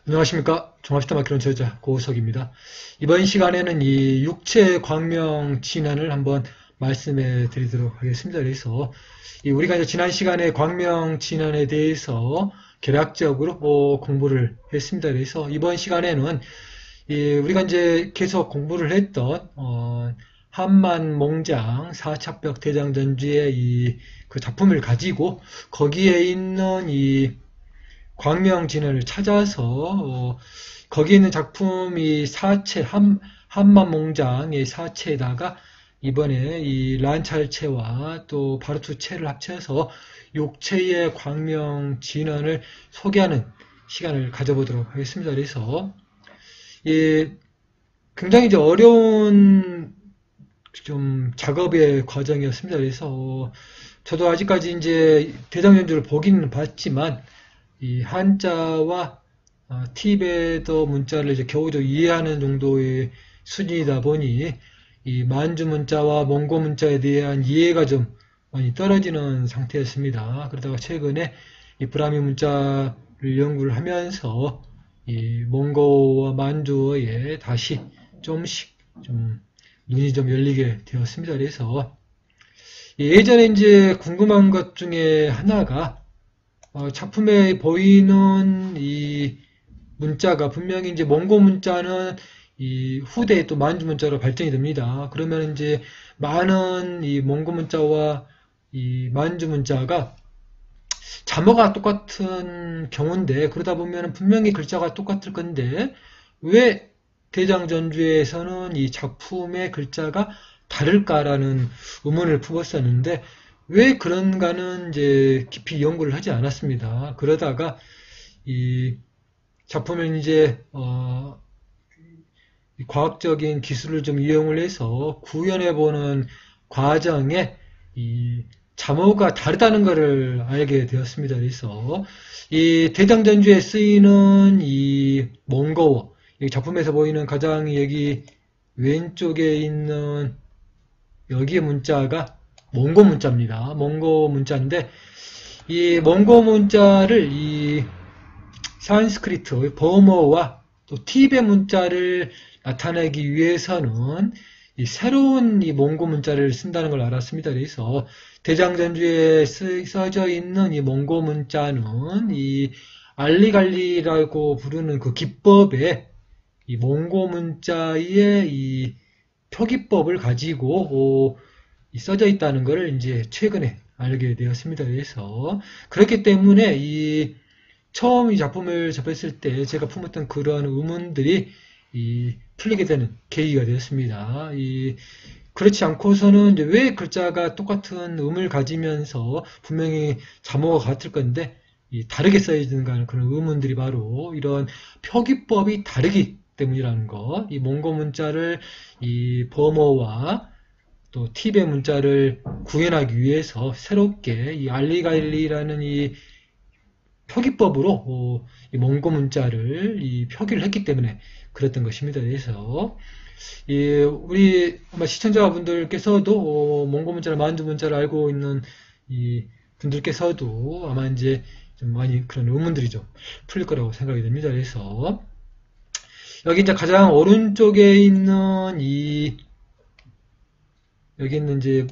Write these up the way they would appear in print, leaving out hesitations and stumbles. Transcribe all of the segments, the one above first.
안녕하십니까. 종합시타마키론 저자 고우석입니다. 이번 시간에는 이 육체 광명 진안을 한번 말씀해 드리도록 하겠습니다. 그래서 우리가 이제 지난 시간에 광명 진안에 대해서 개략적으로 공부를 했습니다. 그래서 이번 시간에는 우리가 이제 계속 공부를 했던 한만몽장 사착벽 대장전주의 그 작품을 가지고 거기에 있는 이 광명진을 찾아서 거기에 있는 작품이 사체 한만몽장의 사체에다가 이번에 이 란찰체와 또 바르투체를 합쳐서 육체의 광명진언을 소개하는 시간을 가져보도록 하겠습니다. 그래서 굉장히 이제 어려운 좀 작업의 과정이었습니다. 그래서 저도 아직까지 이제 대장전주를 보기는 봤지만 이 한자와 티베더 문자를 이제 겨우 이해하는 정도의 수준이다 보니 이 만주 문자와 몽고 문자에 대한 이해가 좀 많이 떨어지는 상태였습니다. 그러다가 최근에 이 브라미 문자를 연구를 하면서 이 몽고와 만주어에 다시 좀씩 좀 눈이 좀 열리게 되었습니다. 그래서 예전에 이제 궁금한 것 중에 하나가 작품에 보이는 이 문자가 분명히 이제 몽고 문자는 이 후대에 또 만주 문자로 발전이 됩니다. 그러면 이제 많은 이 몽고 문자와 이 만주 문자가 자모가 똑같은 경우인데 그러다 보면 분명히 글자가 똑같을 건데 왜 대장전주에서는 이 작품의 글자가 다를까라는 의문을 품었었는데 왜 그런가는 이제 깊이 연구를 하지 않았습니다. 그러다가 이 작품을 이제 과학적인 기술을 좀 이용을 해서 구현해 보는 과정에 이 자모가 다르다는 것을 알게 되었습니다. 그래서 이 대장전주에 쓰이는 이 몽고어, 이 작품에서 보이는 가장 여기 왼쪽에 있는 여기의 문자가 몽고 문자입니다. 몽고 문자인데 이 몽고 문자를 이 산스크리트, 버머와 또 티베 문자를 나타내기 위해서는 이 새로운 이 몽고 문자를 쓴다는 걸 알았습니다. 그래서 대장전주에 써져 있는 이 몽고 문자는 이 알리갈리라고 부르는 그 기법에 이 몽고 문자의 이 표기법을 가지고 써져 있다는 것을 이제 최근에 알게 되었습니다. 그래서 그렇기 때문에 이 처음 이 작품을 접했을 때 제가 품었던 그러한 의문들이 풀리게 되는 계기가 되었습니다. 그렇지 않고서는 이제 왜 글자가 똑같은 음을 가지면서 분명히 자모가 같을 건데 다르게 써야되는가 하는 그런 의문들이 바로 이런 표기법이 다르기 때문이라는 것. 이 몽고 문자를 이 버머와 또 티베 문자를 구현하기 위해서 새롭게 이 알리갈리라는 이 표기법으로 이 몽고 문자를 표기를 했기 때문에 그랬던 것입니다. 그래서 우리 아마 시청자분들께서도 몽고 문자나 만주 문자를 알고 있는 이 분들께서도 아마 이제 좀 많이 그런 의문들이 좀 풀릴 거라고 생각이 됩니다. 그래서 여기 이제 가장 오른쪽에 있는 여기 있는 이제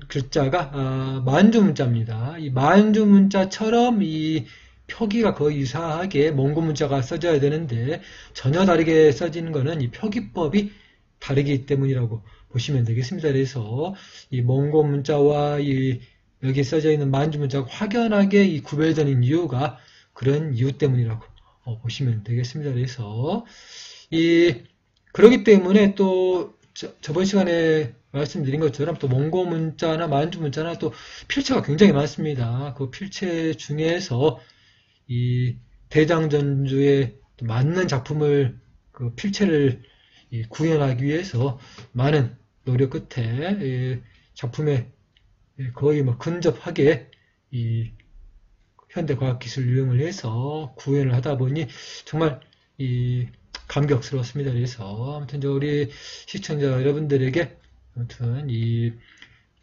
글자가 만주 문자입니다. 이 만주 문자처럼 이 표기가 거의 유사하게 몽고 문자가 써져야 되는데 전혀 다르게 써지는 것은 이 표기법이 다르기 때문이라고 보시면 되겠습니다. 그래서 이 몽고 문자와 여기 써져 있는 만주 문자가 확연하게 구별되는 이유가 그런 이유 때문이라고 보시면 되겠습니다. 그래서 그러기 때문에 또 저번 시간에 말씀드린 것처럼 또 몽고 문자나 만주 문자나 또 필체가 굉장히 많습니다. 그 필체 중에서 이 대장전주에 맞는 작품을 그 필체를 구현하기 위해서 많은 노력 끝에 작품에 거의 뭐 근접하게 현대 과학 기술을 이용을 해서 구현을 하다 보니 정말 감격스러웠습니다. 그래서 아무튼 우리 시청자 여러분들에게 아무튼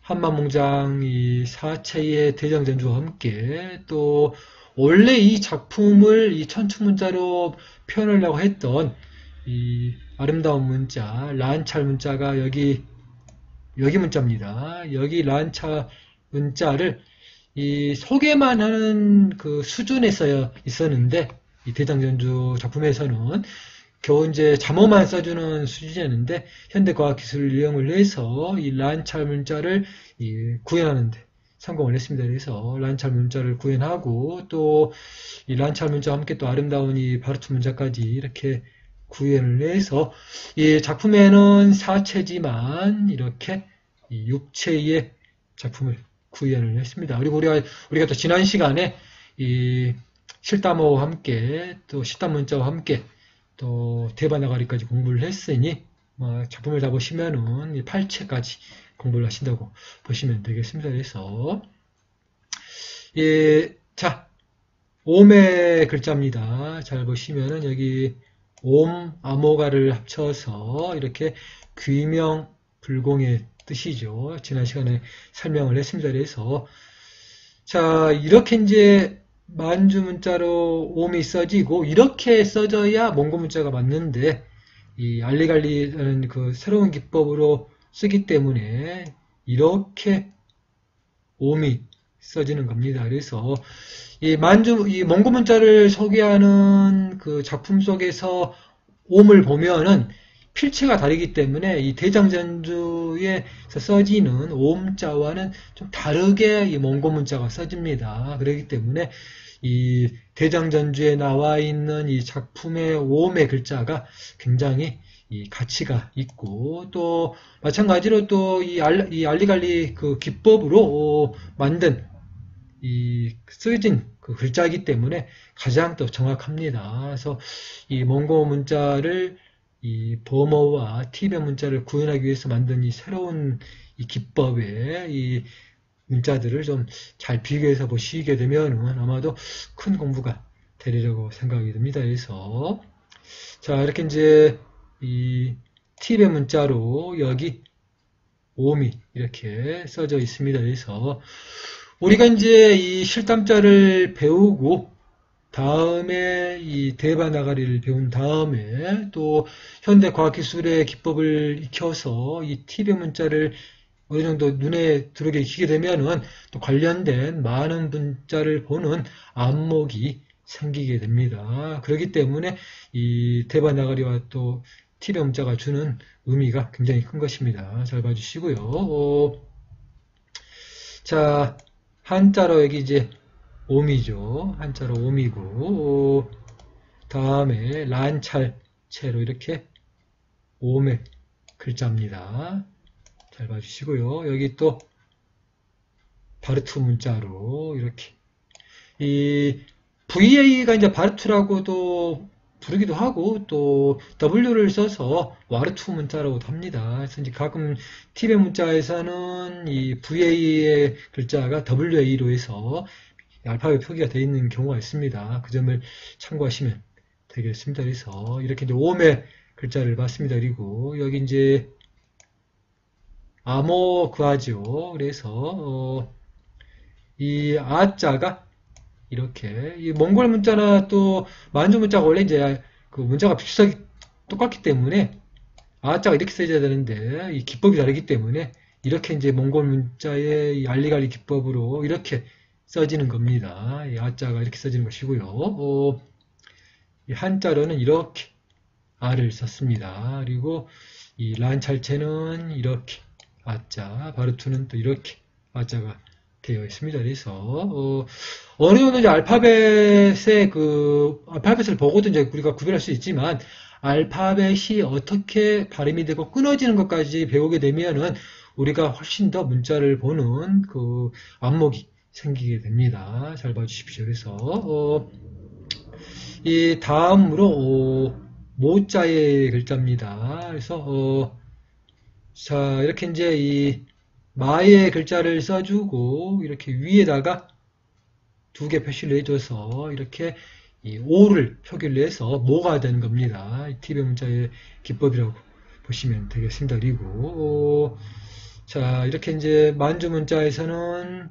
한만몽장 사체의 대장전주와 함께 또 원래 이 작품을 이 천추문자로 표현하려고 했던 이 아름다운 문자, 란찰 문자가 여기 문자입니다. 여기 란찰 문자를 이 소개만 하는 그 수준에 서 있었는데, 이 대장전주 작품에서는 겨우 이제 잠호만 써주는 수준이었는데, 현대과학기술을 이용을 해서 이 란찰 문자를 구현하는데 성공을 했습니다. 그래서 란찰 문자를 구현하고, 또 이 란찰 문자와 함께 또 아름다운 이 바르트 문자까지 이렇게 구현을 해서, 이 작품에는 사체지만 이렇게 이 육체의 작품을 구현을 했습니다. 그리고 우리가 또 지난 시간에 이 실담어와 함께 또 실담 문자와 함께 또 대바나가리까지 공부를 했으니 작품을 다 보시면은 이 8체까지 공부를 하신다고 보시면 되겠습니다. 그래서 자, 옴의 글자입니다. 잘 보시면은 여기 옴, 암호가를 합쳐서 이렇게 귀명불공의 뜻이죠. 지난 시간에 설명을 했습니다. 그래서 자, 이렇게 이제 만주 문자로 옴이 써지고, 이렇게 써져야 몽고 문자가 맞는데, 이 알리갈리라는 그 새로운 기법으로 쓰기 때문에 이렇게 옴이 써지는 겁니다. 그래서 이 몽고 문자를 소개하는 그 작품 속에서 옴을 보면은 필체가 다르기 때문에 이 대장전주에서 써지는 옴자와는 좀 다르게 이 몽고 문자가 써집니다. 그렇기 때문에 이 대장전주에 나와 있는 이 작품의 옴의 글자가 굉장히 이 가치가 있고, 또 마찬가지로 또 이 알리갈리 그 기법으로 만든 이 쓰여진 그 글자이기 때문에 가장 또 정확합니다. 그래서 이 몽고 문자를 이 버머와 티베 문자를 구현하기 위해서 만든 이 새로운 이 기법의 이 문자들을 좀 잘 비교해서 보시게 되면 아마도 큰 공부가 되리라고 생각이 듭니다. 그래서 자, 이렇게 이제 이 티베 문자로 여기 옴이 이렇게 써져 있습니다. 그래서 우리가 이제 이 실담자를 배우고 다음에 이 대바나가리를 배운 다음에 또 현대과학기술의 기법을 익혀서 이 티베 문자를 어느 정도 눈에 들어오게 익히게 되면은 또 관련된 많은 문자를 보는 안목이 생기게 됩니다. 그렇기 때문에 이 대바나가리와 또 티베 문자가 주는 의미가 굉장히 큰 것입니다. 잘 봐주시고요. 자, 한자로 여기 이제 옴이죠. 한자로 옴이고, 다음에 란찰체로 이렇게 옴의 글자입니다. 잘 봐주시고요. 여기 또 바르투 문자로 이렇게 이 VA가 이제 바르투라고도 부르기도 하고, 또 W를 써서 와르투 문자라고도 합니다. 그래서 이제 가끔 티베 문자에서는 이 VA의 글자가 WA로 해서 알파벳 표기가 되어 있는 경우가 있습니다. 그 점을 참고하시면 되겠습니다. 그래서 이렇게 이제 옴의 글자를 봤습니다. 그리고 여기 이제 암호 그하죠. 그래서 이 아자가 이렇게 이 몽골 문자나 또 만주 문자가 원래 이제 그 문자가 비슷하게 똑같기 때문에 아자가 이렇게 써져야 되는데 이 기법이 다르기 때문에 이렇게 이제 몽골 문자의 이 알리갈리 기법으로 이렇게 써지는 겁니다. 이 아자가 이렇게 써지는 것이고요. 이 한자로는 이렇게 아를 썼습니다. 그리고 이 란찰체는 이렇게 아자, 바르투는 또 이렇게 아자가 되어 있습니다. 그래서 어느 정도 이제 알파벳의 그 알파벳을 보고도 이제 우리가 구별할 수 있지만 알파벳이 어떻게 발음이 되고 끊어지는 것까지 배우게 되면은 우리가 훨씬 더 문자를 보는 그 안목이 생기게 됩니다. 잘 봐주십시오. 그래서 이 다음으로 모자의 글자입니다. 그래서 자, 이렇게 이제 이 마의 글자를 써주고 이렇게 위에다가 두 개 표시를 해줘서 이렇게 이 오를 표기를 해서 모가 되는 겁니다. 이 티베 문자의 기법이라고 보시면 되겠습니다. 그리고 자, 이렇게 이제 만주 문자에서는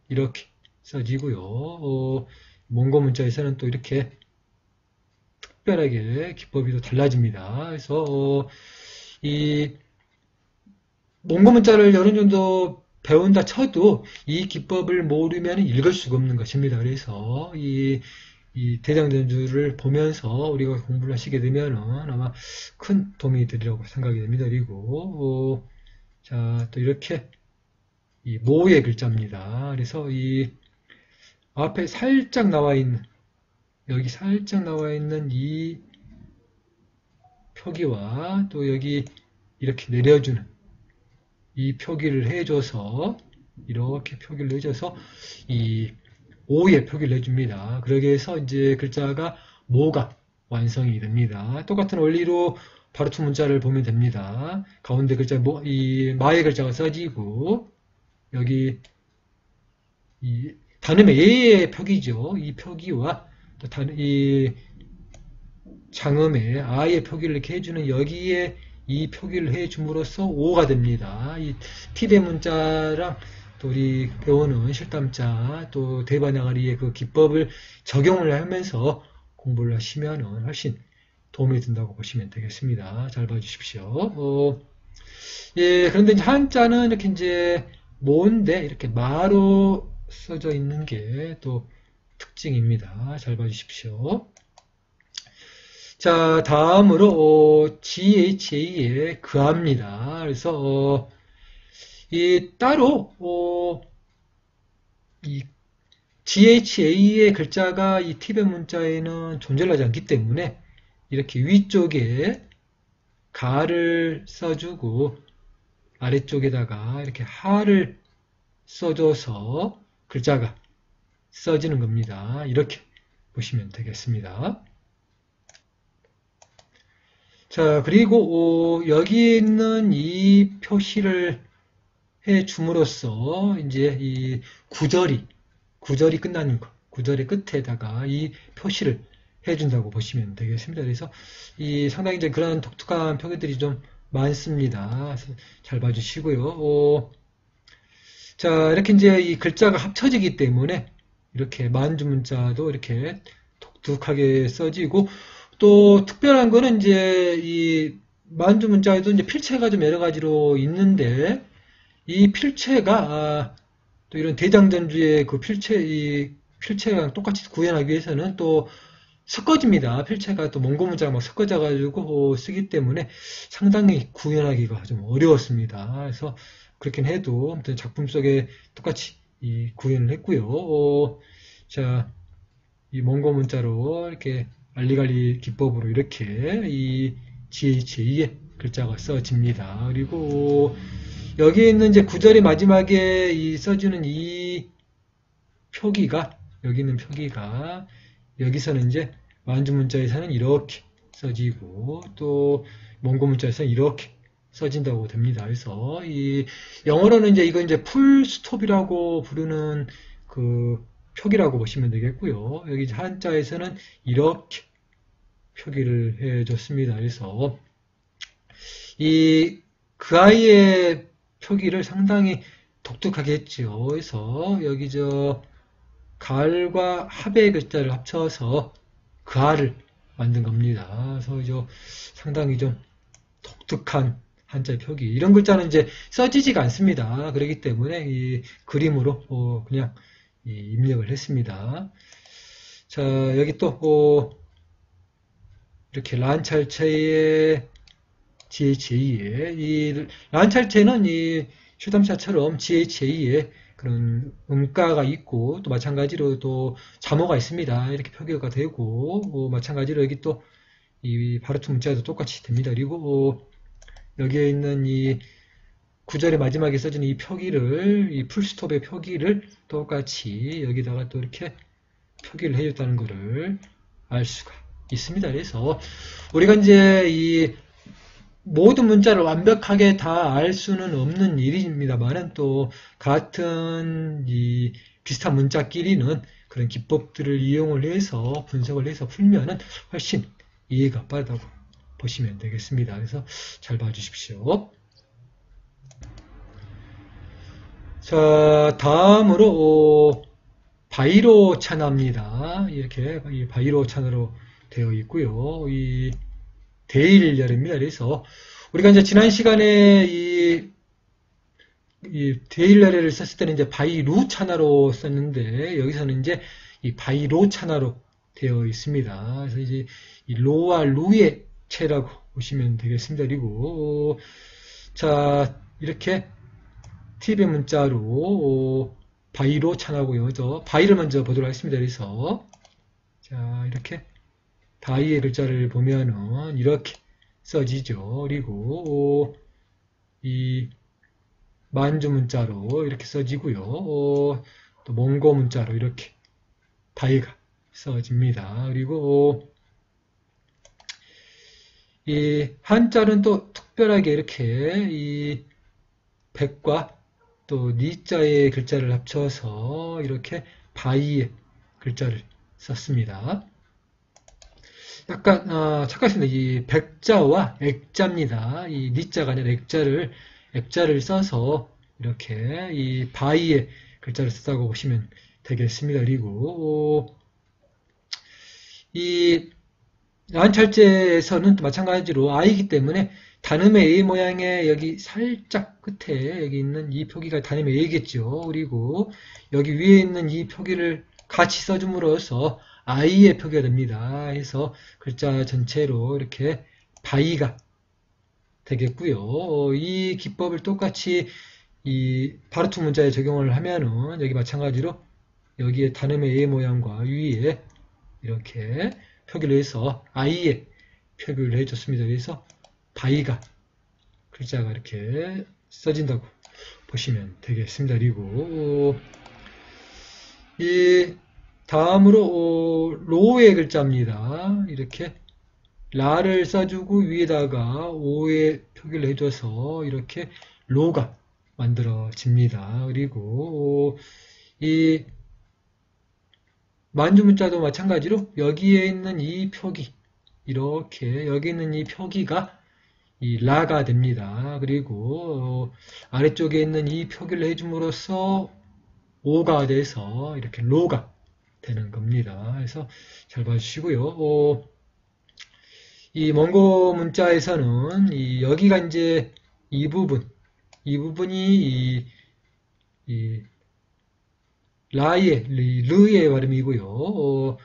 이렇게 써지고요. 몽고 문자에서는 또 이렇게 특별하게 기법이 또 달라집니다. 그래서 이 몽고 문자를 어느 정도 배운다 쳐도 이 기법을 모르면 읽을 수가 없는 것입니다. 그래서 이 대장전주를 보면서 우리가 공부를 하시게 되면은 아마 큰 도움이 되리라고 생각이 됩니다. 그리고 자, 또 이렇게 이 모의 글자입니다. 그래서 이 앞에 살짝 나와 있는, 여기 살짝 나와 있는 이 표기와 또 여기 이렇게 내려주는 이 표기를 해줘서, 이렇게 표기를 해줘서 이 오의 표기를 해줍니다. 그러게 해서 이제 글자가 모가 완성이 됩니다. 똑같은 원리로 바로투 문자를 보면 됩니다. 가운데 글자 이 마의 글자가 써지고, 여기 이 단음의 예의 표기죠. 이 표기와 또 이 장음의 아의 표기를 이렇게 해주는 여기에 이 표기를 해줌으로써 오가 됩니다. 이 티베 문자랑 또 우리 배우는 실담자 또 대반야가리의 그 기법을 적용을 하면서 공부를 하시면 훨씬 도움이 된다고 보시면 되겠습니다. 잘 봐주십시오. 예, 그런데 이제 한자는 이렇게 이제 모인데 이렇게 마로 써져 있는 게 또 특징입니다. 잘 봐주십시오. 자, 다음으로 GHA의 그합니다. 그래서 이 따로 이 GHA의 글자가 이 티베 문자에는 존재하지 않기 때문에 이렇게 위쪽에 가를 써주고 아래쪽에다가 이렇게 하를 써줘서 글자가 써지는 겁니다. 이렇게 보시면 되겠습니다. 자, 그리고 여기 있는 이 표시를 해 줌으로써 이제 이 구절이 끝나는 거, 구절의 끝에다가 이 표시를 해준다고 보시면 되겠습니다. 그래서 이 상당히 이제 그런 독특한 표기들이 좀 많습니다. 잘 봐주시고요. 자, 이렇게 이제 이 글자가 합쳐지기 때문에 이렇게 만주 문자도 이렇게 독특하게 써지고, 또 특별한 거는 이제 이 만주 문자에도 이제 필체가 좀 여러 가지로 있는데, 이 필체가 또 이런 대장전주의 그 이 필체랑 똑같이 구현하기 위해서는 또 섞어집니다. 필체가 또 몽고 문자가 막 섞어져 가지고 쓰기 때문에 상당히 구현하기가 좀 어려웠습니다. 그래서 그렇긴 해도 아무튼 작품 속에 똑같이 이 구현을 했고요. 자, 이 몽고 문자로 이렇게 알리갈리 기법으로 이렇게 이 GHA의 글자가 써집니다. 그리고 여기 있는 이제 구절의 마지막에 이 써주는 이 표기가, 여기 있는 표기가 여기서는 이제 만주 문자에서는 이렇게 써지고 또 몽고 문자에서는 이렇게 써진다고 됩니다. 그래서 이 영어로는 이제 이거 이제 풀 스톱이라고 부르는 그 표기라고 보시면 되겠고요. 여기 한자에서는 이렇게 표기를 해줬습니다. 그래서 이 그 아이의 표기를 상당히 독특하게 했죠. 그래서 여기 가을과 합의 글자를 합쳐서 그아를 만든 겁니다. 그래서 상당히 좀 독특한 한자 표기. 이런 글자는 이제 써지지가 않습니다. 그렇기 때문에 이 그림으로 그냥 입력을 했습니다. 자, 여기 또 이렇게 란찰체의 GHA의 이 란찰체는 이 슈담샤처럼 GHA의 그런 음가가 있고 또 마찬가지로 또 자모가 있습니다. 이렇게 표기가 되고 마찬가지로 여기 또 이 바르투 문자도 똑같이 됩니다. 그리고 여기에 있는 이 구절의 마지막에 써진 이 표기를, 이 풀스톱의 표기를 똑같이 여기다가 또 이렇게 표기를 해줬다는 것을 알 수가 있습니다. 그래서 우리가 이제 이 모든 문자를 완벽하게 다 알 수는 없는 일입니다만은 또 같은 이 비슷한 문자끼리는 그런 기법들을 이용을 해서 분석을 해서 풀면은 훨씬 이해가 빠르다고 보시면 되겠습니다. 그래서 잘 봐주십시오. 자, 다음으로 바이로 찬화입니다. 이렇게 이 바이로 찬화로 되어 있고요. 이 데일열입니다. 그래서 우리가 이제 지난 시간에 이 데일열을 썼을 때는 이제 바이루 찬화로 썼는데 여기서는 이제 이 바이로 찬화로 되어 있습니다. 그래서 이제 이 로와 루의 체라고 보시면 되겠습니다. 그리고 자 이렇게 팁의 문자로 바이로 찬화고요. 그래서 바이를 먼저 보도록 하겠습니다. 그래서 자 이렇게 바이의 글자를 보면은 이렇게 써지죠. 그리고 이 만주 문자로 이렇게 써지고요. 또 몽고 문자로 이렇게 바이가 써집니다. 그리고 이 한자는 또 특별하게 이렇게 이 백과 또 니자의 글자를 합쳐서 이렇게 바이의 글자를 썼습니다. 약간 착각했습니다. 이 백자와 액자입니다. 이 니자가 아니라 액자를 써서 이렇게 이 바이의 글자를 썼다고 보시면 되겠습니다. 그리고 이 난찰제에서는 또 마찬가지로 I이기 때문에 단음의 A 모양의 여기 살짝 끝에 여기 있는 이 표기가 단음의 A겠죠. 그리고 여기 위에 있는 이 표기를 같이 써줌으로써 I의 표기가 됩니다. 해서 글자 전체로 이렇게 바이가 되겠고요. 이 기법을 똑같이 이 바르투 문자에 적용을 하면은 여기 마찬가지로 여기에 단음의 A 모양과 위에 이렇게 표기를 해서 I의 표기를 해줬습니다. 그래서 바이가 글자가 이렇게 써진다고 보시면 되겠습니다. 그리고 이 다음으로 로의 글자입니다. 이렇게 라를 써주고 위에다가 오의 표기를 해줘서 이렇게 로가 만들어집니다. 그리고 이 만주 문자도 마찬가지로 여기에 있는 이 표기 이렇게 여기 있는 이 표기가 이 라가 됩니다. 그리고 아래쪽에 있는 이 표기를 해줌으로써 오가 돼서 이렇게 로가 되는 겁니다. 그래서 잘 봐주시고요. 이 몽고 문자에서는 여기가 이제 이 부분이 이 라의 르의 발음이고요.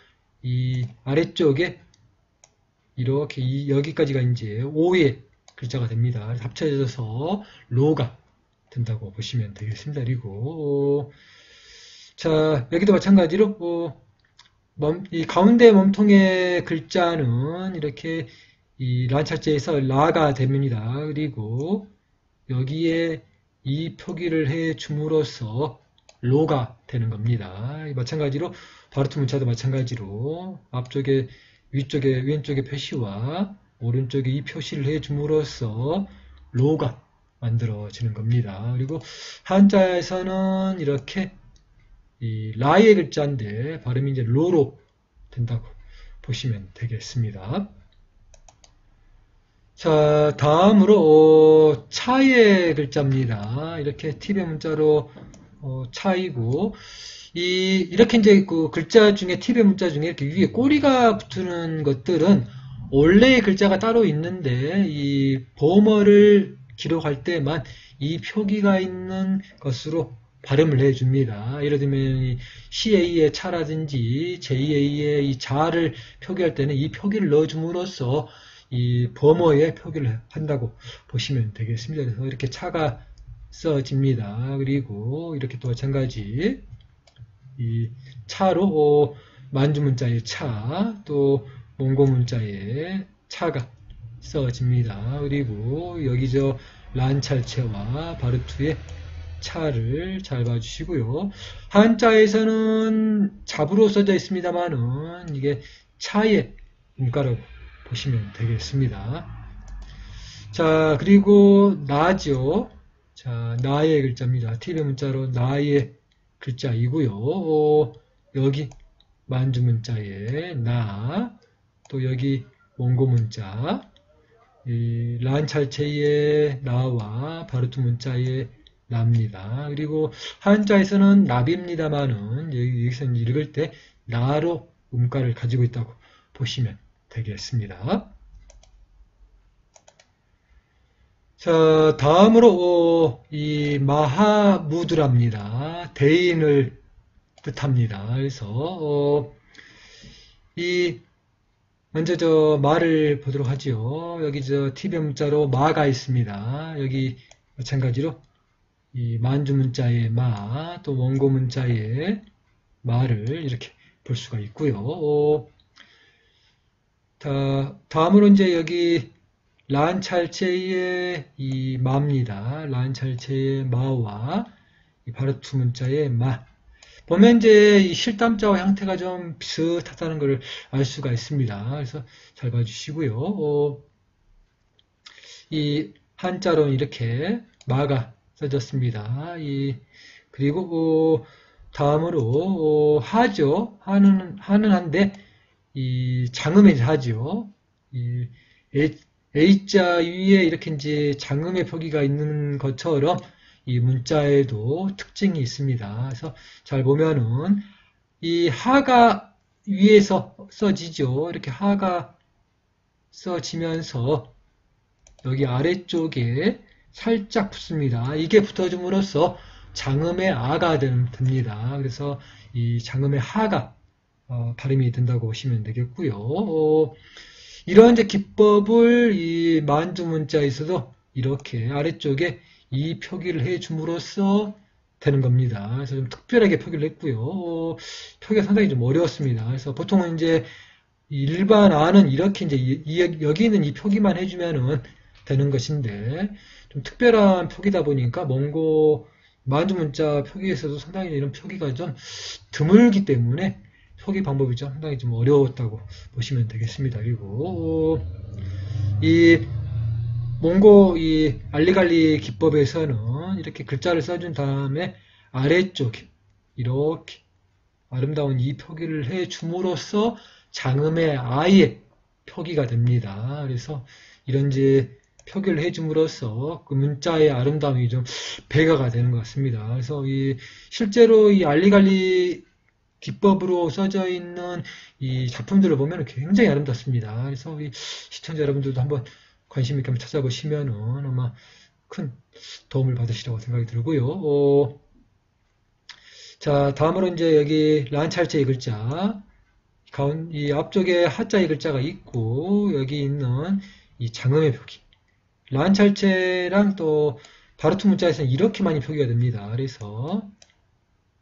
이 아래쪽에 이렇게 여기까지가 이제 오의 글자가 됩니다. 합쳐져서 로가 된다고 보시면 되겠습니다. 그리고 자 여기도 마찬가지로 이 가운데 몸통의 글자는 이렇게 이 란찰제에서 라가 됩니다. 그리고 여기에 이 표기를 해 줌으로써 로가 되는 겁니다. 마찬가지로 바르투 문자도 마찬가지로 앞쪽에 위쪽에 왼쪽의 표시와 오른쪽에 이 표시를 해 줌으로써 로가 만들어지는 겁니다. 그리고 한자에서는 이렇게 이 라의 글자인데 발음이 이제 로로 된다고 보시면 되겠습니다. 자, 다음으로 차의 글자입니다. 이렇게 팁의 문자로 차이고 이렇게 이제 그 글자 중에 팁의 문자 중에 이렇게 위에 꼬리가 붙는 것들은 원래의 글자가 따로 있는데 이 보어머를 기록할 때만 이 표기가 있는 것으로 발음을 해줍니다. 예를 들면 CA의 차라든지 JA의 이 자를 표기할 때는 이 표기를 넣어줌으로써 이 범어에 표기를 한다고 보시면 되겠습니다. 그래서 이렇게 차가 써집니다. 그리고 이렇게 또 마찬가지 이 차로 만주 문자의 차, 또 몽고 문자의 차가 써집니다. 그리고 여기 저 란찰체와 바르투의 차를 잘 봐주시고요. 한자에서는 잡으로 써져 있습니다만은 이게 차의 문가라고 보시면 되겠습니다. 자, 그리고 나죠. 자, 나의 글자입니다. 팁의 문자로 나의 글자이고요. 여기 만주 문자의 나, 또 여기 몽고 문자, 이 란찰체의 나와 바르투 문자의 납니다. 그리고 한자에서는 납입니다만은 여기서 읽을 때 나로 음가를 가지고 있다고 보시면 되겠습니다. 자, 다음으로 이 마하무드랍니다. 대인을 뜻합니다. 그래서 이 먼저 저 마를 보도록 하죠. 여기 저 T변 문자로 마가 있습니다. 여기 마찬가지로 이 만주 문자의 마, 또 원고 문자의 마를 이렇게 볼 수가 있고요. 다음으로 이제 여기 란찰체의 이 마입니다. 란찰체의 마와 이 바르투 문자의 마. 보면 이제 이 실담자와 형태가 좀 비슷하다는 것을 알 수가 있습니다. 그래서 잘 봐주시고요. 이 한자로는 이렇게 마가 써졌습니다. 그리고 다음으로 하죠. 하는 한데 이 장음의 하죠. 이 A자 위에 이렇게 이제 장음의 표기가 있는 것처럼 이 문자에도 특징이 있습니다. 그래서 잘 보면은 이 하가 위에서 써지죠. 이렇게 하가 써지면서 여기 아래쪽에 살짝 붙습니다. 이게 붙어줌으로써 장음의 아가 됩니다. 그래서 이 장음의 하가 발음이 된다고 보시면 되겠고요. 이런 이제 기법을 이 만주 문자에서도 이렇게 아래쪽에 이 표기를 해줌으로써 되는 겁니다. 그래서 좀 특별하게 표기를 했고요. 표기가 상당히 좀 어려웠습니다. 그래서 보통은 이제 일반 아는 이렇게 이제 여기 있는 이 표기만 해주면은 되는 것인데 좀 특별한 표기다 보니까 몽고 만주 문자 표기에서도 상당히 이런 표기가 좀 드물기 때문에 표기 방법이 좀 상당히 좀 어려웠다고 보시면 되겠습니다. 그리고 이 몽고 이 알리갈리 기법에서는 이렇게 글자를 써준 다음에 아래쪽에 이렇게 아름다운 이 표기를 해 줌으로써 장음의 아의 표기가 됩니다. 그래서 이런 이제 표기를 해 줌으로써 그 문자의 아름다움이 좀 배가가 되는 것 같습니다. 그래서 실제로 이 알리갈리 기법으로 써져 있는 이 작품들을 보면 굉장히 아름답습니다. 그래서 이 시청자 여러분들도 한번 관심 있게 한번 찾아보시면은 아마 큰 도움을 받으시라고 생각이 들고요. 자, 다음으로 이제 여기 란찰제의 글자, 이 앞쪽에 하자의 글자가 있고 여기 있는 이 장음의 표기. 란찰체랑 또 바르투 문자에서는 이렇게 많이 표기가 됩니다. 그래서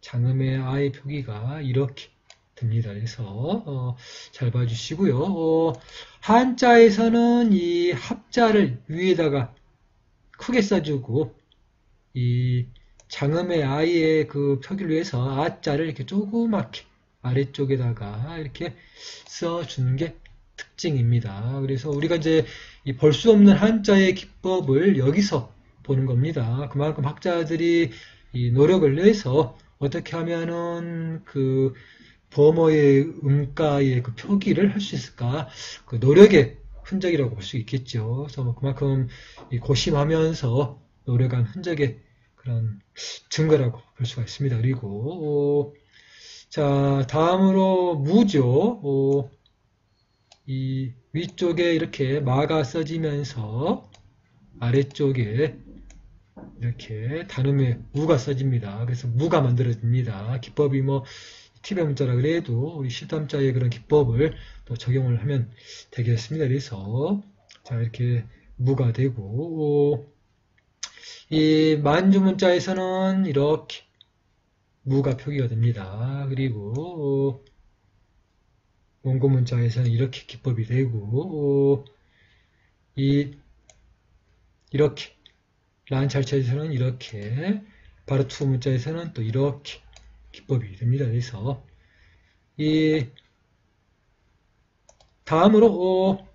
장음의 아의 표기가 이렇게 됩니다. 그래서 잘 봐주시고요. 한자에서는 이 합자를 위에다가 크게 써주고 이 장음의 아의 그 표기를 위해서 아자를 이렇게 조그맣게 아래쪽에다가 이렇게 써주는 게 특징입니다. 그래서 우리가 이제 볼 수 없는 한자의 기법을 여기서 보는 겁니다. 그만큼 학자들이 이 노력을 내서 어떻게 하면은 그 범어의 음가의 그 표기를 할 수 있을까? 그 노력의 흔적이라고 볼 수 있겠죠. 그래서 그만큼 고심하면서 노력한 흔적의 그런 증거라고 볼 수가 있습니다. 그리고 자, 다음으로 무죠. 이 위쪽에 이렇게 마가 써지면서 아래쪽에 이렇게 단음의 무가 써집니다. 그래서 무가 만들어집니다. 기법이 뭐 T변 문자라 그래도 우리 실담자의 그런 기법을 또 적용을 하면 되겠습니다. 그래서 자, 이렇게 무가 되고 이 만주 문자에서는 이렇게 무가 표기가 됩니다. 그리고 원고 문자에서는 이렇게 기법이 되고 이렇게 란찰체에서는 이렇게 바르투 문자에서는 또 이렇게 기법이 됩니다. 그래서 다음으로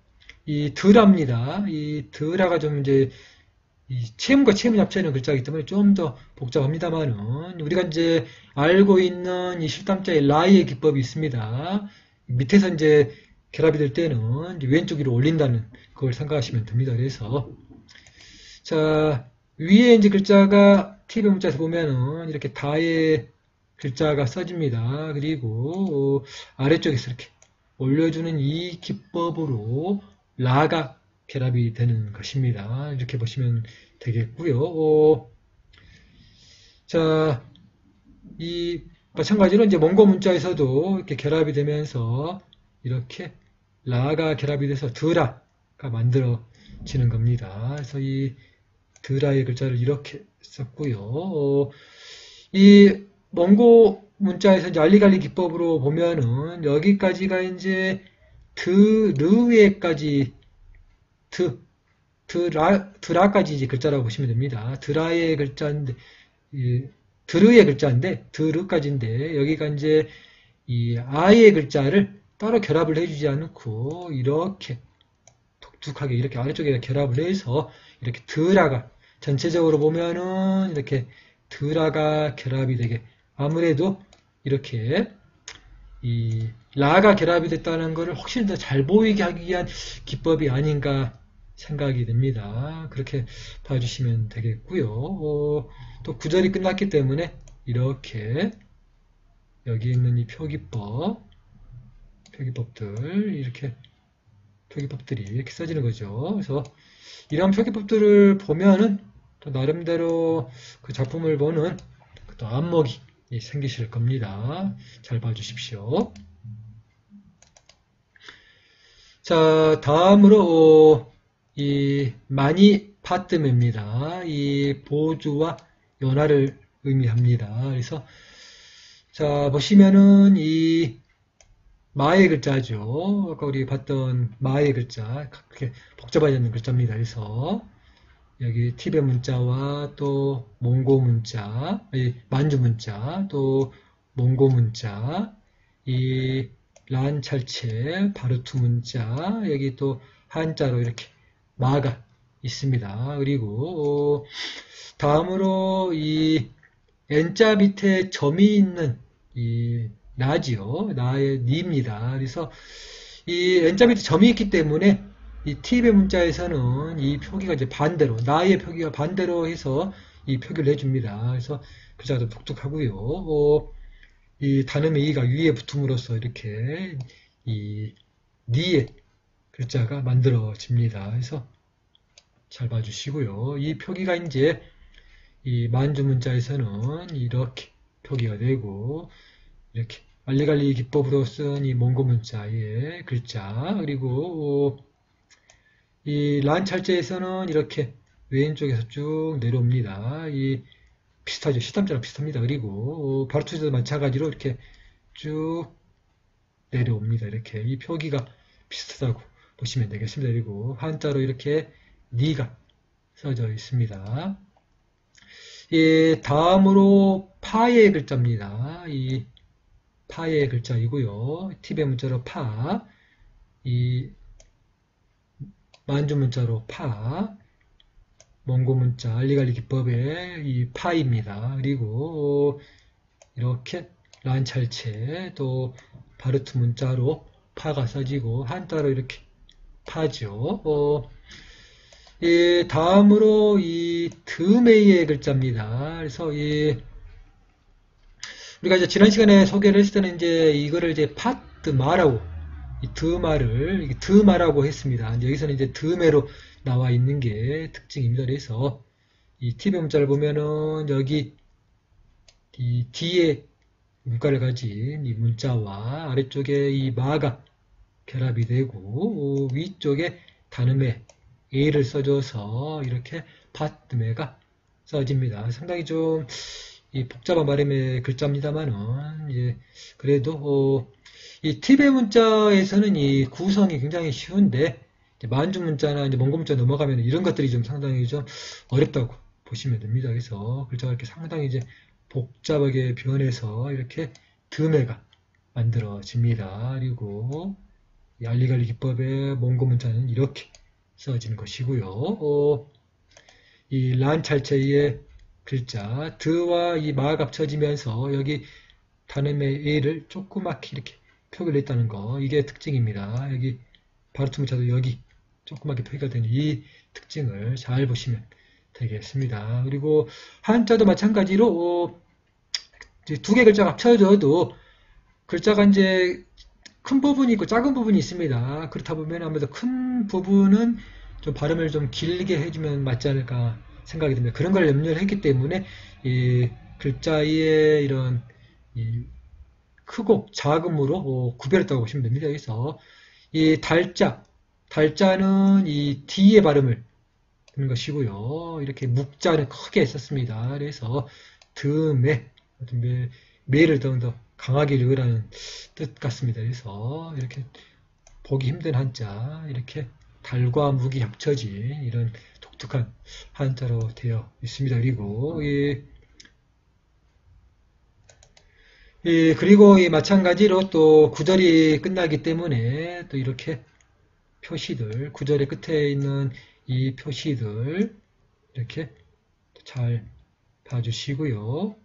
이 드랍니다. 이 드라가 좀 이제 이 체음과 체음이 합쳐있는 글자이기 때문에 좀 더 복잡합니다만은 우리가 이제 알고 있는 이 실담자의 라의 기법이 있습니다. 밑에서 이제 결합이 될 때는 이제 왼쪽 위로 올린다는 그걸 생각하시면 됩니다. 그래서 자, 위에 이제 글자가 TV 문자에서 보면은 이렇게 다의 글자가 써집니다. 그리고 아래쪽에서 이렇게 올려주는 이 기법으로 라가 결합이 되는 것입니다. 이렇게 보시면 되겠고요. 자, 이 마찬가지로 이제 몽고 문자에서도 이렇게 결합이 되면서 이렇게 라가 결합이 돼서 드라가 만들어지는 겁니다. 그래서 이 드라의 글자를 이렇게 썼고요. 이 몽고 문자에서 이제 알리갈리 기법으로 보면은 여기까지가 이제 드르에까지 드라까지 이제 글자라고 보시면 됩니다. 드라의 글자인데 드르의 글자인데 드르까지인데 여기가 이제 이 아의 글자를 따로 결합을 해주지 않고 이렇게 독특하게 이렇게 아래쪽에 결합을 해서 이렇게 드라가 전체적으로 보면은 이렇게 드라가 결합이 되게 아무래도 이렇게 이 라가 결합이 됐다는 것을 확실히 더 잘 보이게 하기 위한 기법이 아닌가 생각이 됩니다. 그렇게 봐주시면 되겠고요. 또 구절이 끝났기 때문에 이렇게 여기 있는 이 표기법들이 이렇게 써지는 거죠. 그래서 이런 표기법들을 보면은 또 나름대로 그 작품을 보는 또 안목이 생기실 겁니다. 잘 봐주십시오. 자, 다음으로 이 마니파뜸입니다. 이 보주와 연화를 의미합니다. 그래서 자 보시면은 이 마의 글자죠. 아까 우리 봤던 마의 글자 그렇게 복잡하지 않는 글자입니다. 그래서 여기 티베 문자와 또 몽고 문자, 만주 문자, 또 몽고 문자, 이 란찰체, 바르투 문자, 여기 또 한자로 이렇게 마가 있습니다. 그리고 다음으로 이 N자 밑에 점이 있는 이 나지요. 나의 니입니다. 그래서 이 N자 밑에 점이 있기 때문에 이 T입의 문자에서는 이 표기가 이제 반대로, 나의 표기가 반대로 해서 이 표기를 해줍니다. 그래서 글자가 좀 독특하고요. 이 단음의 이가 위에 붙음으로써 이렇게 이 니의 글자가 만들어집니다. 그래서 잘 봐주시고요. 이 표기가 이제 이 만주 문자에서는 이렇게 표기가 되고 이렇게 알리갈리 기법으로 쓴 이 몽고 문자의 글자 그리고 이 란찰제에서는 이렇게 왼쪽에서 쭉 내려옵니다. 이 비슷하죠. 시탐자랑 비슷합니다. 그리고 바르투즈도 마찬가지로 이렇게 쭉 내려옵니다. 이렇게 이 표기가 비슷하다고 보시면 되겠습니다. 그리고 한자로 이렇게 니가 써져 있습니다. 이 다음으로 파의 글자입니다. 이 파의 글자이고요. 티베 문자로 파, 이 만주 문자로 파, 몽고 문자, 알리갈리 기법의 이 파입니다. 그리고 이렇게 란찰체, 또 바르투 문자로 파가 써지고 한자로 이렇게 파죠. 이 다음으로 이 드메이의 글자입니다. 그래서 우리가 이제 지난 시간에 소개를 했을 때는 이제 이거를 이제 파트마라고 이 드마라고 했습니다. 여기서는 이제 드메로 나와 있는 게 특징입니다. 그래서 이 티베 문자를 보면은 여기 이 뒤에 문자를 가진 이 문자와 아래쪽에 이 마가 결합이 되고 위쪽에 단음에 A를 써줘서 이렇게 파트메가 써집니다. 상당히 좀 이 복잡한 발음의 글자입니다만은 그래도 이 티베 문자에서는 이 구성이 굉장히 쉬운데 만주 문자나 이제 몽고 문자 넘어가면 이런 것들이 좀 상당히 좀 어렵다고 보시면 됩니다. 그래서 글자가 이렇게 상당히 이제 복잡하게 변해서 이렇게 드메가 만들어집니다. 그리고 이 알리갈리 기법의 몽고 문자는 이렇게 써지는 것이고요. 이 란찰체의 글자 드와 이 마가 합쳐지면서 여기 단음의 A를 조그맣게 이렇게 표기를 했다는 거 이게 특징입니다. 여기 바르투 문자도 여기 조그맣게 표기가 되는 이 특징을 잘 보시면 되겠습니다. 그리고 한자도 마찬가지로 두 개 글자가 합쳐져도 글자가 이제 큰 부분이 있고 작은 부분이 있습니다. 그렇다 보면 아무래도 큰 부분은 좀 발음을 좀 길게 해주면 맞지 않을까 생각이 듭니다. 그런 걸 염려를 했기 때문에 이 글자의 이런 이 크고 작음으로 구별했다고 보시면 됩니다. 그래서 이 달자는 이 D의 발음을 하는 것이고요. 이렇게 묵자는 크게 썼습니다. 그래서 매를 더 강하게 읽으라는 뜻 같습니다. 그래서 이렇게 보기 힘든 한자, 이렇게 달과 묵이 합쳐진 이런 독특한 한자로 되어 있습니다. 그리고 그리고 마찬가지로 또 구절이 끝나기 때문에 또 이렇게 표시들, 구절의 끝에 있는 이 표시들 이렇게 잘 봐주시고요.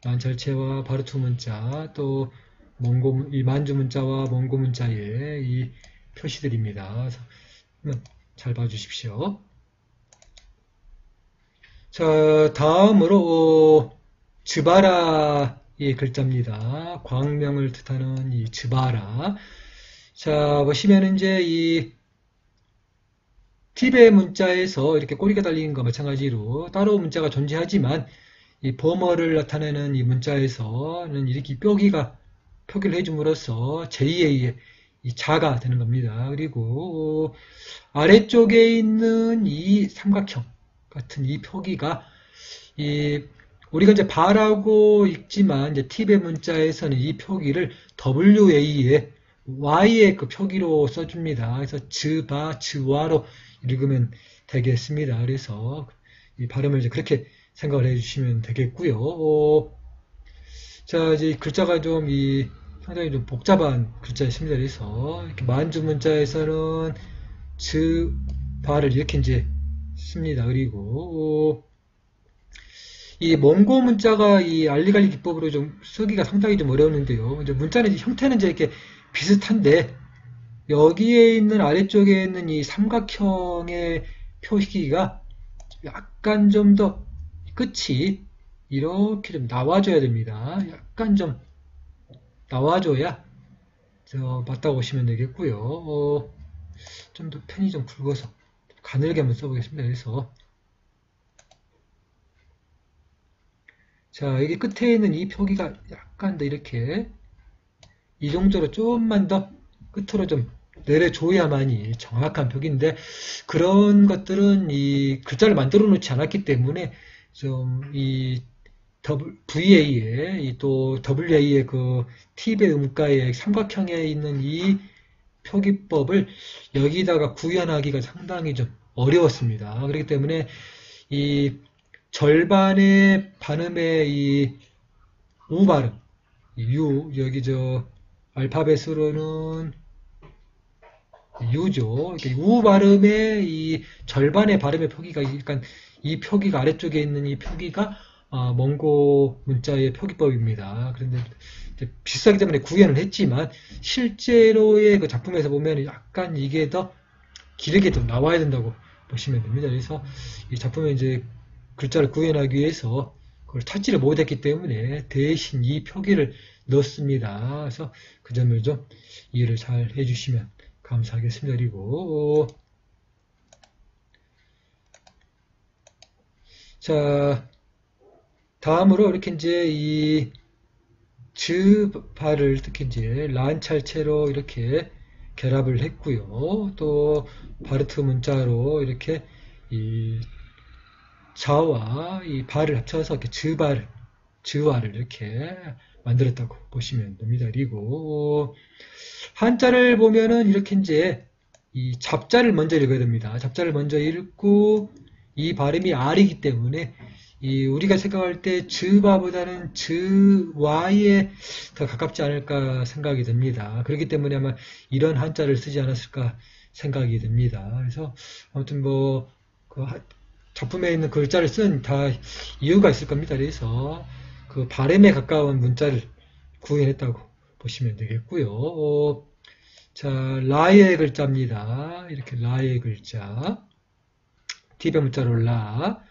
만철체와 바르투 문자, 또 이 만주 문자와 몽고 문자의 이 표시들입니다. 그래서 잘 봐주십시오. 자, 다음으로 즈바라의 글자입니다. 광명을 뜻하는 이 즈바라. 자, 보시면 이제 이 티베 문자에서 이렇게 꼬리가 달린 것 마찬가지로 따로 문자가 존재하지만 이 범어를 나타내는 이 문자에서는 이렇게 표기를 해줌으로써 제2의 이 자가 되는 겁니다. 그리고 아래쪽에 있는 이 삼각형 같은 이 표기가 우리가 이제 바라고 읽지만 이제 티베 문자에서는 이 표기를 WA의 Y의 그 표기로 써줍니다. 그래서 즈와로 읽으면 되겠습니다. 그래서 이 발음을 이제 그렇게 생각을 해주시면 되겠고요. 자, 이제 글자가 상당히 좀 복잡한 글자였습니다. 그래서 이렇게 만주 문자에서는 즈바를 이렇게 이제 씁니다. 그리고 이 몽고 문자가 이 알리갈리 기법으로 좀 쓰기가 상당히 좀 어려웠는데요. 이제 문자는 형태는 이제 이렇게 비슷한데 여기에 있는 아래쪽에 있는 이 삼각형의 표기가 약간 좀 더 끝이 이렇게 좀 나와줘야 됩니다. 약간 좀 나와줘야 맞다고 보시면 되겠고요. 좀 더 펜이 좀 굵어서 가늘게 한번 써보겠습니다. 그래서 자, 여기 끝에 있는 이 표기가 약간 더 이렇게 이 정도로 조금만 더 끝으로 좀 내려줘야만이 정확한 표기인데 그런 것들은 이 글자를 만들어 놓지 않았기 때문에 좀 이 VA의 또 WA의 그 팁의 음가의 삼각형에 있는 이 표기법을 여기다가 구현하기가 상당히 좀 어려웠습니다. 그렇기 때문에 이 절반의 발음의 이 우 발음, 여기 알파벳으로는 유죠. 우 발음의 이 절반의 발음의 표기가 약간 이 표기가 아래쪽에 있는 이 표기가 몽고 문자의 표기법입니다. 그런데 비슷하기 때문에 구현을 했지만 실제로의 그 작품에서 보면 약간 이게 더 길게 좀 나와야 된다고 보시면 됩니다. 그래서 이 작품에 이제 글자를 구현하기 위해서 그걸 찾지를 못했기 때문에 대신 이 표기를 넣습니다. 그래서 그 점을 좀 이해를 잘 해주시면 감사하겠습니다. 그리고 자, 다음으로 이렇게 이제 이 즈바를 특히 이제 란찰체로 이렇게 결합을 했고요. 또 바르트 문자로 이렇게 이 자와 이 바를 합쳐서 이렇게 즈와를 이렇게 만들었다고 보시면 됩니다. 그리고 한자를 보면은 이렇게 이제 이 잡자를 먼저 읽어야 됩니다. 잡자를 먼저 읽고 이 발음이 R이기 때문에 우리가 생각할 때 즈바보다는 즈와에 더 가깝지 않을까 생각이 됩니다. 그렇기 때문에 아마 이런 한자를 쓰지 않았을까 생각이 됩니다. 그래서 아무튼 그 작품에 있는 글자를 쓴 다 이유가 있을 겁니다. 그래서 그 발음에 가까운 문자를 구현했다고 보시면 되겠고요. 자, 라의 글자입니다. 이렇게 라의 글자. 티베 문자로 라.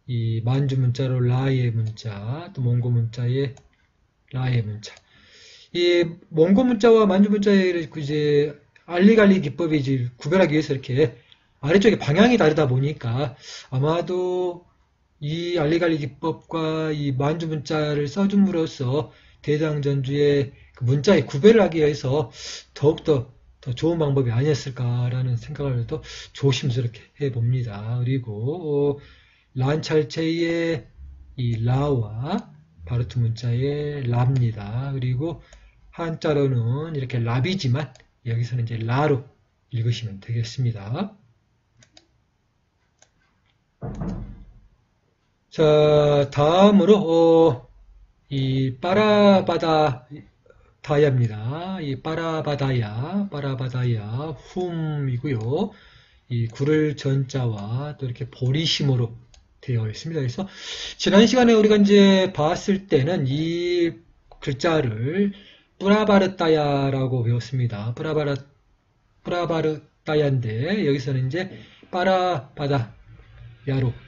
이 만주 문자로 라의 문자, 또 몽고 문자의 라의 문자. 이 몽고 문자와 만주 문자의 이제 알리갈리 기법이 이제 구별하기 위해서 이렇게 아래쪽에 방향이 다르다 보니까 아마도 이 알리갈리 기법과 이 만주 문자를 써줌으로써 대장전주의 그 문자의 구별을 하기 위해서 더욱더 더 좋은 방법이 아니었을까라는 생각을 또 조심스럽게 해봅니다. 그리고 란찰체의 이 라와 바르트 문자의 라입니다. 그리고 한자로는 이렇게 라비지만 여기서는 이제 라로 읽으시면 되겠습니다. 자, 다음으로 이 빠라바다 다야입니다. 이 빠라바다야 훔이고요. 이 구를 전자와 또 이렇게 보리심으로 되어 있습니다. 그래서 지난 시간에 우리가 이제 봤을 때는 이 글자를 뿌라바르따야라고 배웠습니다. 뿌라바르따야인데 여기서는 이제 빠라바다야로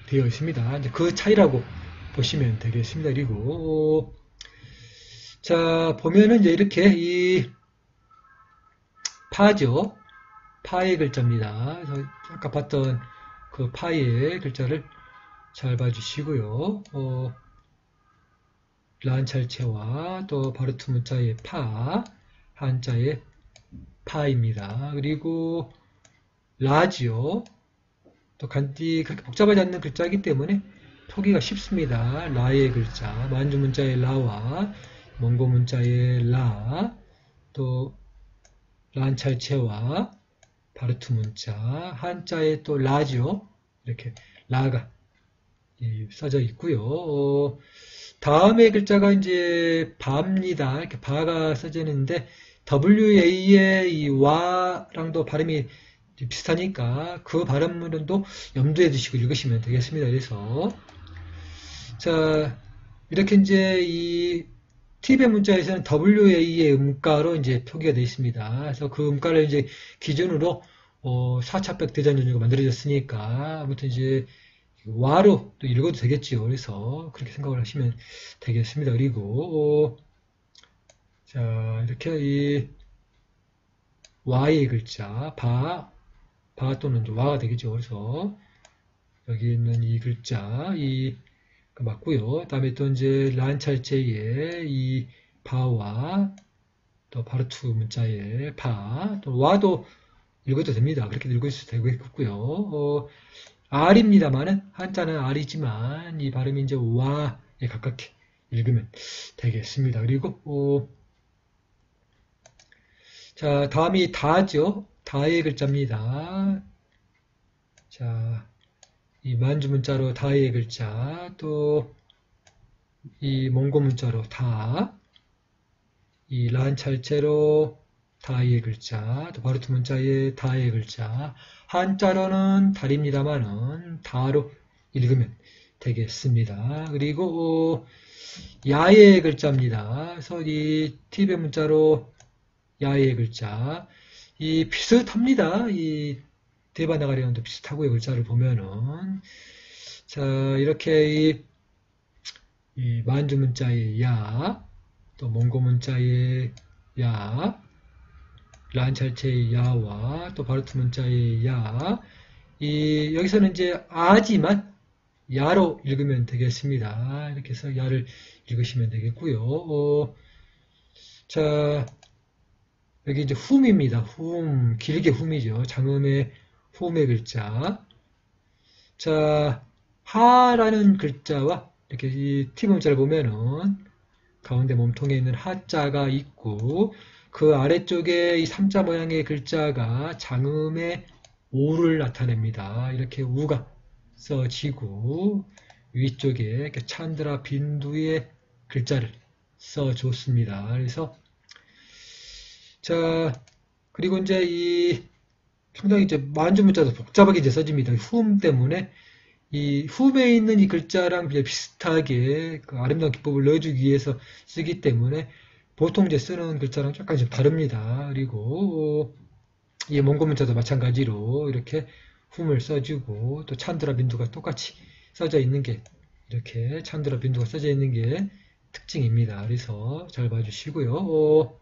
되어 있습니다. 이제 그 차이라고 보시면 되겠습니다. 그리고 자 보면은 이제 이렇게 이 파죠. 파의 글자입니다. 그래서 아까 봤던 그 파의 글자를 잘 봐주시고요. 란찰체와 또 바르트 문자의 파, 한자의 파입니다. 그리고 라지요. 또 간디 그렇게 복잡하지 않는 글자이기 때문에 표기가 쉽습니다. 라의 글자, 만주 문자의 라와 몽고 문자의 라, 또 란찰체와 바르트 문자, 한자의 또 라지요. 이렇게 라가 써져 있고요. 다음의 글자가 이제 바입니다. 이렇게 바가 써지는데 WA의 이 와랑도 발음이 비슷하니까 그 발음문도 염두에 두시고 읽으시면 되겠습니다. 그래서 자 이렇게 이제 이 티베 문자에서는 WA의 음가로 이제 표기가 되어 있습니다. 그래서 그 음가를 이제 기준으로 4차백 대장전주가 만들어졌으니까 아무튼 이제 와로 또 읽어도 되겠지요. 그래서 그렇게 생각을 하시면 되겠습니다. 그리고 자 이렇게 이 와의 글자 바 또는 와가 되겠죠. 그래서 여기 있는 이 글자 이 맞고요. 다음에 또 이제 란찰제의 이 바와 또 바르투 문자의 바, 또 와도 읽어도 됩니다. 그렇게 읽을 수 되겠고요. R입니다만은 한자는 R이지만 이 발음이 이제 와에 가깝게 읽으면 되겠습니다. 그리고 자 다음이 다죠. 다의 글자입니다. 자 이 만주 문자로 다의 글자, 또 이 몽고 문자로 다, 이 란찰체로 다의 글자, 또 바르트 문자의 다의 글자, 한자로는 달입니다만은 다로 읽으면 되겠습니다. 그리고 야의 글자입니다. 그래서 이 티베 문자로 야의 글자, 이 비슷합니다. 이 대바나가리랑도 비슷하고요. 글자를 보면은 자 이렇게 이 만주 문자의 야, 또 몽고 문자의 야, 란찰체의 야와 또 바르트 문자의 야, 이 여기서는 이제 아지만 야로 읽으면 되겠습니다. 이렇게 해서 야를 읽으시면 되겠고요. 자 여기 이제 훔입니다. 훔 길게 훔이죠. 장음의 훔의 글자. 자 하라는 글자와 이렇게 이 T 문자를 보면은 가운데 몸통에 있는 하자가 있고 그 아래쪽에 이 삼자 모양의 글자가 장음의 오를 나타냅니다. 이렇게 우가 써지고 위쪽에 이렇게 찬드라 빈두의 글자를 써줬습니다. 그래서 자 그리고 이제 이 상당히 이제 만주 문자도 복잡하게 이제 써집니다. 훔 때문에 이 훔에 있는 이 글자랑 비슷하게 그 아름다운 기법을 넣어주기 위해서 쓰기 때문에 보통 이제 쓰는 글자랑 약간 좀 다릅니다. 그리고 이 몽고 문자도 마찬가지로 이렇게 훔을 써주고 또 찬드라 빈두가 똑같이 써져 있는 게 이렇게 찬드라 빈도가 써져 있는 게 특징입니다. 그래서 잘 봐주시고요.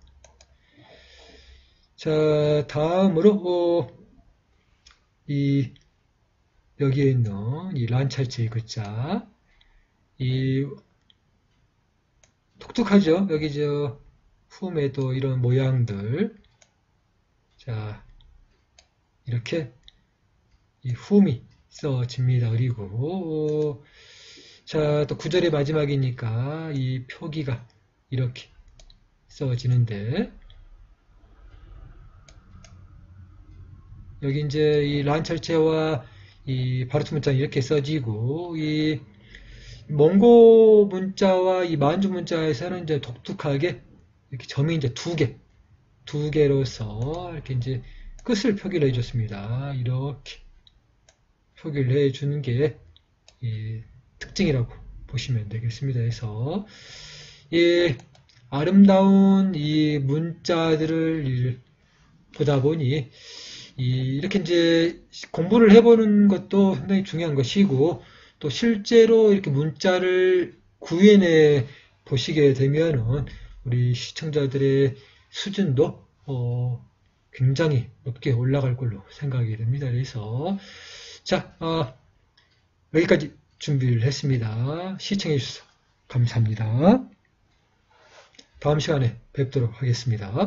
자, 다음으로 이 여기에 있는 이 란찰제의 글자, 이 독특하죠? 여기 저 훔에도 이런 모양들, 자 이렇게 이 훔이 써집니다. 그리고 자, 또 구절의 마지막이니까 이 표기가 이렇게 써지는데, 여기 이제 이 란철체와 이 바르트 문자는 이렇게 써지고, 이 몽고 문자와 이 만주 문자에서는 이제 독특하게 이렇게 점이 이제 두 개로서 이렇게 이제 끝을 표기를 해줬습니다. 이렇게 표기를 해주는 게 이 특징이라고 보시면 되겠습니다. 그래서 이 아름다운 이 문자들을 보다 보니 이렇게 이제 공부를 해보는 것도 상당히 중요한 것이고, 또 실제로 이렇게 문자를 구현해 보시게 되면은 우리 시청자들의 수준도 굉장히 높게 올라갈 걸로 생각이 됩니다. 그래서 자, 여기까지 준비를 했습니다. 시청해 주셔서 감사합니다. 다음 시간에 뵙도록 하겠습니다.